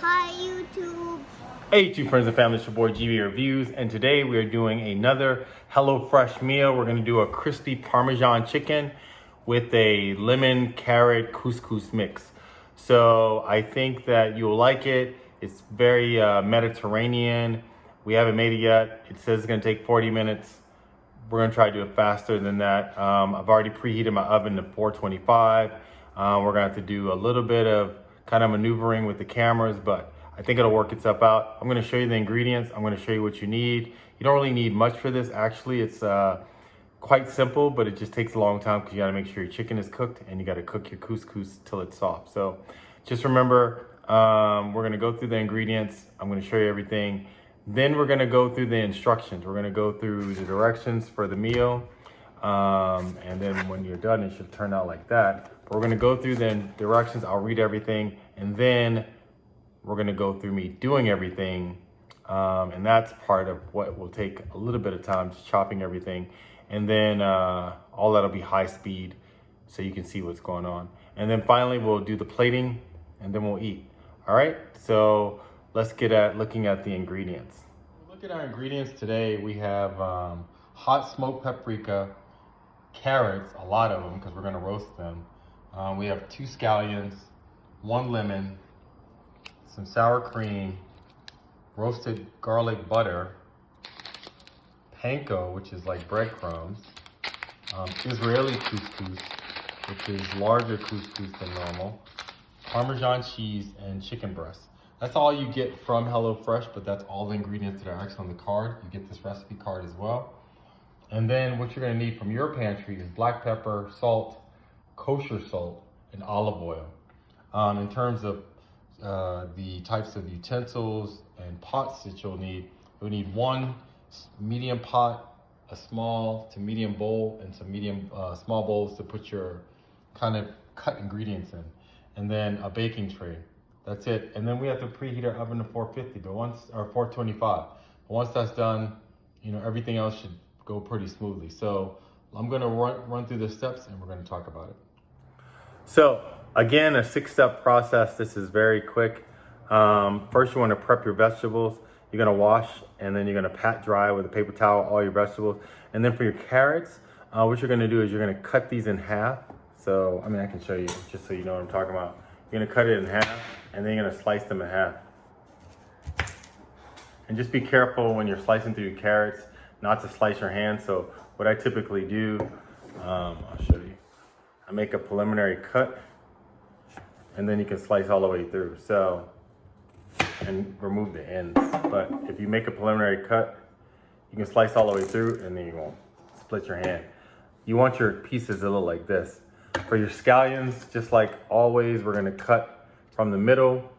Hi YouTube. Hey YouTube friends and family, it's your boy GB Reviews, and today we are doing another HelloFresh meal. We're gonna do a crispy Parmesan chicken with a lemon carrot couscous mix. So I think that you'll like it. It's very Mediterranean. We haven't made it yet. It says it's gonna take 40 minutes. We're gonna try to do it faster than that. I've already preheated my oven to 425. We're gonna have to do a little bit of kind of maneuvering with the cameras, but I think it'll work itself out. I'm gonna show you the ingredients. I'm gonna show you what you need. You don't really need much for this. Actually, it's quite simple, but it just takes a long time because you gotta make sure your chicken is cooked and you gotta cook your couscous till it's soft. So just remember, we're gonna go through the ingredients. I'm gonna show you everything. Then we're gonna go through the instructions. We're gonna go through the directions for the meal. And then when you're done, it should turn out like that. But we're gonna go through the directions. I'll read everything, and then we're gonna go through me doing everything. And that's part of what will take a little bit of time, just chopping everything. And then all that'll be high speed so you can see what's going on. And then finally, we'll do the plating and then we'll eat. All right, so let's get at looking at the ingredients. Look at our ingredients today. We have hot smoked paprika, carrots, a lot of them because we're gonna roast them. We have 2 scallions, 1 lemon, some sour cream, roasted garlic butter, panko, which is like breadcrumbs, Israeli couscous, which is larger couscous than normal, Parmesan cheese, and chicken breast. That's all you get from HelloFresh, but that's all the ingredients that are actually on the card. You get this recipe card as well. And then what you're gonna need from your pantry is black pepper, salt, kosher salt, and olive oil. In terms of the types of utensils and pots that you'll need 1 medium pot, a small to medium bowl, and some medium small bowls to put your kind of cut ingredients in, and then a baking tray. That's it. And then we have to preheat our oven to 450, or 425. But once that's done, you know, everything else should go pretty smoothly. So I'm gonna run through the steps and we're gonna talk about it. So again, a 6-step process. This is very quick. First, you wanna prep your vegetables. You're gonna wash and then you're gonna pat dry with a paper towel all your vegetables. And then for your carrots, what you're gonna do is you're gonna cut these in half. So, I mean, I can show you just so you know what I'm talking about. You're gonna cut it in half and then you're gonna slice them in half. And just be careful when you're slicing through your carrots not to slice your hand. So what I typically do, I'll show you. I make a preliminary cut and then you can slice all the way through. So, and remove the ends. But if you make a preliminary cut, you can slice all the way through and then you won't split your hand. You want your pieces to look like this. For your scallions, just like always, we're gonna cut from the middle.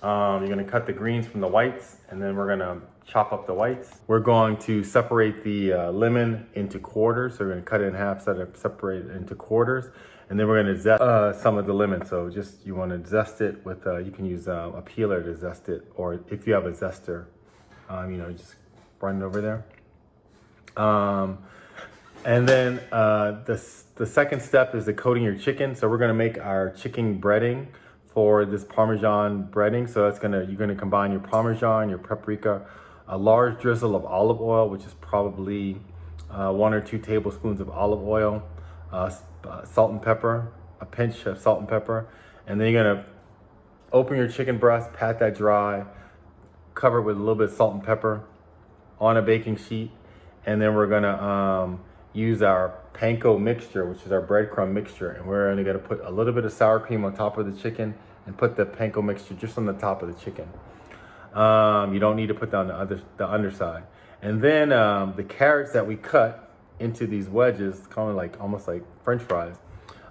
You're gonna cut the greens from the whites, and then we're gonna chop up the whites. We're going to separate the lemon into quarters. So we're gonna cut it in half, separate it into quarters, and then we're gonna zest some of the lemon. So just, you wanna zest it with, you can use a peeler to zest it, or if you have a zester, you know, just run it over there. And then the second step is the coating your chicken. So we're gonna make our chicken breading for this Parmesan breading. So that's you're gonna combine your Parmesan, your paprika, a large drizzle of olive oil, which is probably 1 or 2 tablespoons of olive oil, salt and pepper, a pinch of salt and pepper. And then you're gonna open your chicken breast, pat that dry, cover it with a little bit of salt and pepper on a baking sheet. And then we're gonna use our panko mixture, which is our breadcrumb mixture, and we're only gonna put a little bit of sour cream on top of the chicken and put the panko mixture just on the top of the chicken. You don't need to put down the underside. And then the carrots that we cut into these wedges, kind of like almost like French fries,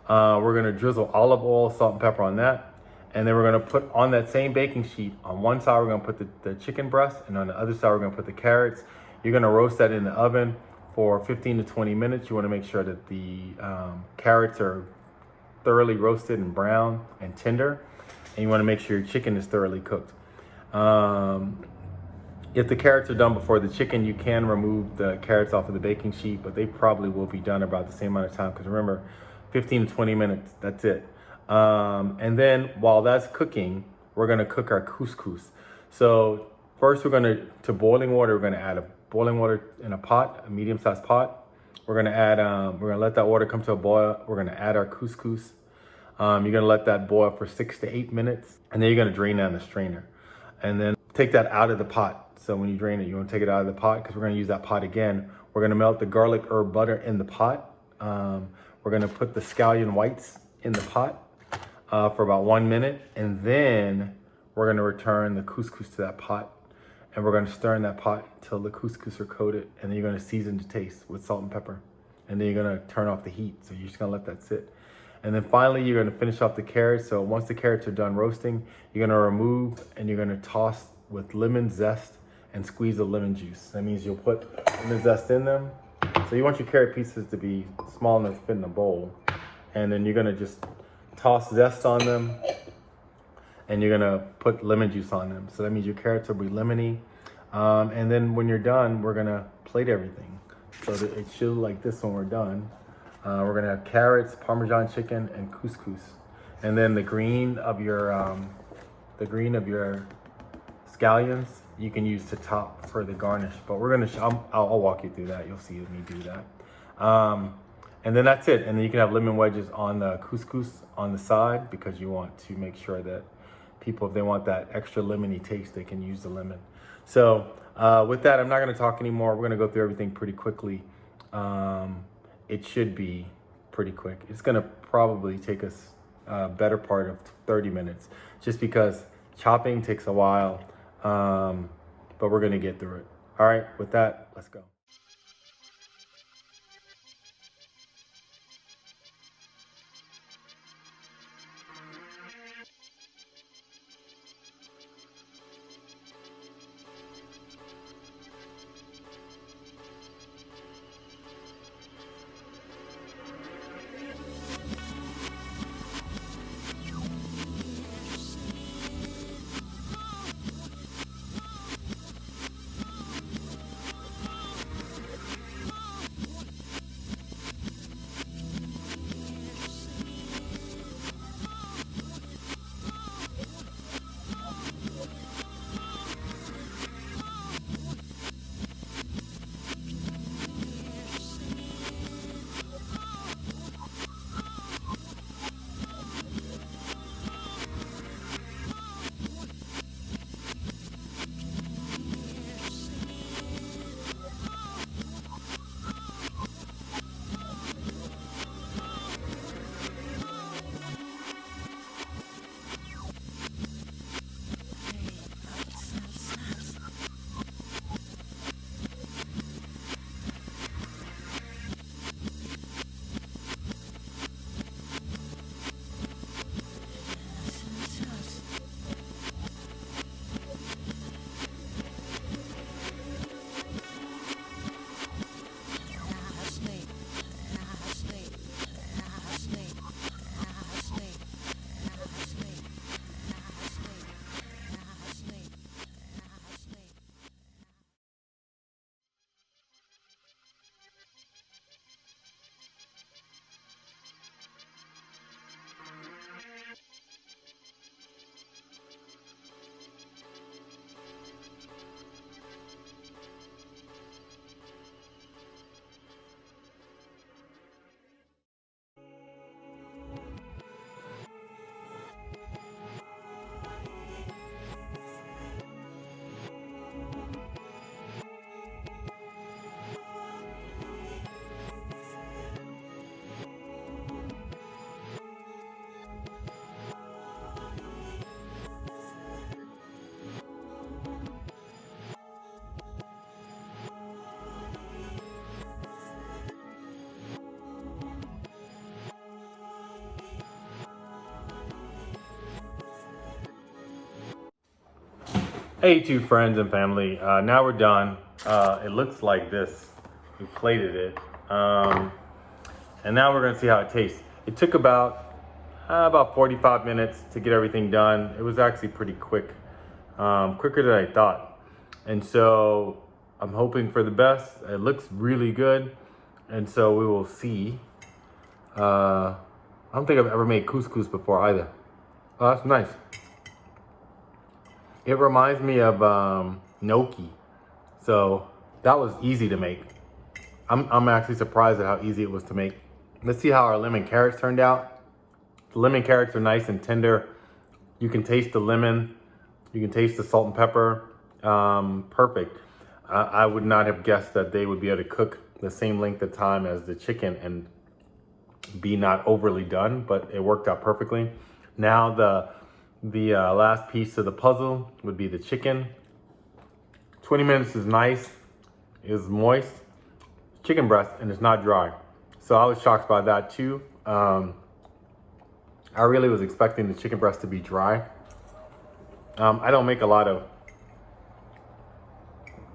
we're gonna drizzle olive oil, salt and pepper on that. And then we're gonna put on that same baking sheet, on one side we're gonna put the chicken breast, and on the other side we're gonna put the carrots. You're gonna roast that in the oven for 15 to 20 minutes. You wanna make sure that the carrots are thoroughly roasted and brown and tender. And you wanna make sure your chicken is thoroughly cooked. If the carrots are done before the chicken, you can remove the carrots off of the baking sheet, but they probably will be done about the same amount of time, because remember, 15 to 20 minutes, that's it. And then while that's cooking, we're gonna cook our couscous. So first to boiling water, we're gonna add a boiling water in a pot, a medium-sized pot. We're gonna let that water come to a boil. We're gonna add our couscous. You're gonna let that boil for 6 to 8 minutes, and then you're gonna drain that in a strainer. And then take that out of the pot. So when you drain it, you wanna take it out of the pot because we're gonna use that pot again. We're gonna melt the garlic herb butter in the pot. We're gonna put the scallion whites in the pot for about 1 minute. And then we're gonna return the couscous to that pot. And we're gonna stir in that pot until the couscous are coated. And then you're gonna season to taste with salt and pepper. And then you're gonna turn off the heat. So you're just gonna let that sit. And then finally, you're gonna finish off the carrots. So once the carrots are done roasting, you're gonna remove and you're gonna toss with lemon zest and squeeze the lemon juice. That means you'll put lemon zest in them. So you want your carrot pieces to be small enough to fit in a bowl. And then you're gonna just toss zest on them and you're gonna put lemon juice on them. So that means your carrots will be lemony. And then when you're done, we're gonna plate everything. So that it should look like this when we're done. We're gonna have carrots, Parmesan chicken, and couscous. And then the green of your scallions, you can use to top for the garnish. But we're gonna, I'll walk you through that. You'll see me do that. And then that's it. And then you can have lemon wedges on the couscous on the side because you want to make sure that people, if they want that extra lemony taste, they can use the lemon. So with that, I'm not gonna talk anymore. We're gonna go through everything pretty quickly. It should be pretty quick. It's gonna probably take us a better part of 30 minutes just because chopping takes a while, but we're gonna get through it. All right, with that, let's go. Hey, YouTube friends and family. Now we're done. It looks like this. We plated it. And now we're gonna see how it tastes. It took about 45 minutes to get everything done. It was actually pretty quick, quicker than I thought. And so I'm hoping for the best. It looks really good. And so we will see. I don't think I've ever made couscous before either. Oh, that's nice. It reminds me of gnocchi. So that was easy to make. I'm actually surprised at how easy it was to make. Let's see how our lemon carrots turned out. The lemon carrots are nice and tender. You can taste the lemon. You can taste the salt and pepper. Perfect. I would not have guessed that they would be able to cook the same length of time as the chicken and be not overly done, but it worked out perfectly. Now the last piece of the puzzle would be the chicken. 20 minutes is nice. It's moist. Chicken breast, and it's not dry. So I was shocked by that too. I really was expecting the chicken breast to be dry. I don't make a lot of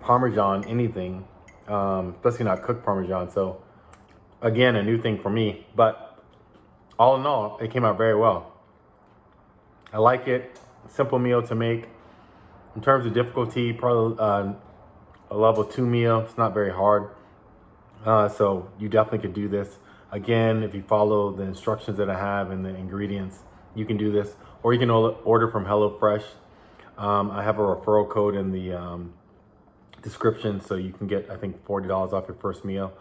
Parmesan anything, especially not cooked Parmesan. So again, a new thing for me, but all in all, it came out very well. I like it. Simple meal to make. In terms of difficulty, probably a level 2 meal. It's not very hard. So you definitely could do this. Again, if you follow the instructions that I have and the ingredients, you can do this. Or you can order from HelloFresh. I have a referral code in the description, so you can get, I think, $40 off your first meal.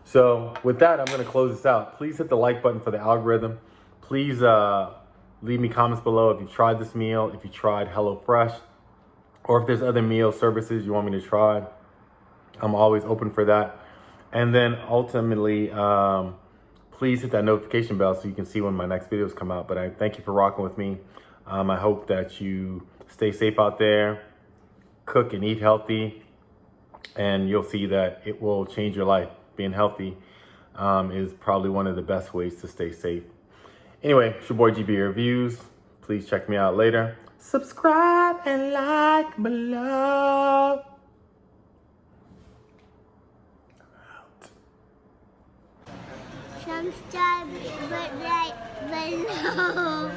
So with that, I'm going to close this out. Please hit the like button for the algorithm. Please leave me comments below if you tried this meal, if you tried HelloFresh, or if there's other meal services you want me to try. I'm always open for that. And then ultimately, please hit that notification bell so you can see when my next videos come out. But I thank you for rocking with me. I hope that you stay safe out there, cook and eat healthy, and you'll see that it will change your life. Being healthy is probably one of the best ways to stay safe. Anyway, it's your boy GB Reviews. Please check me out later. Subscribe and like below. Subscribe, but like below.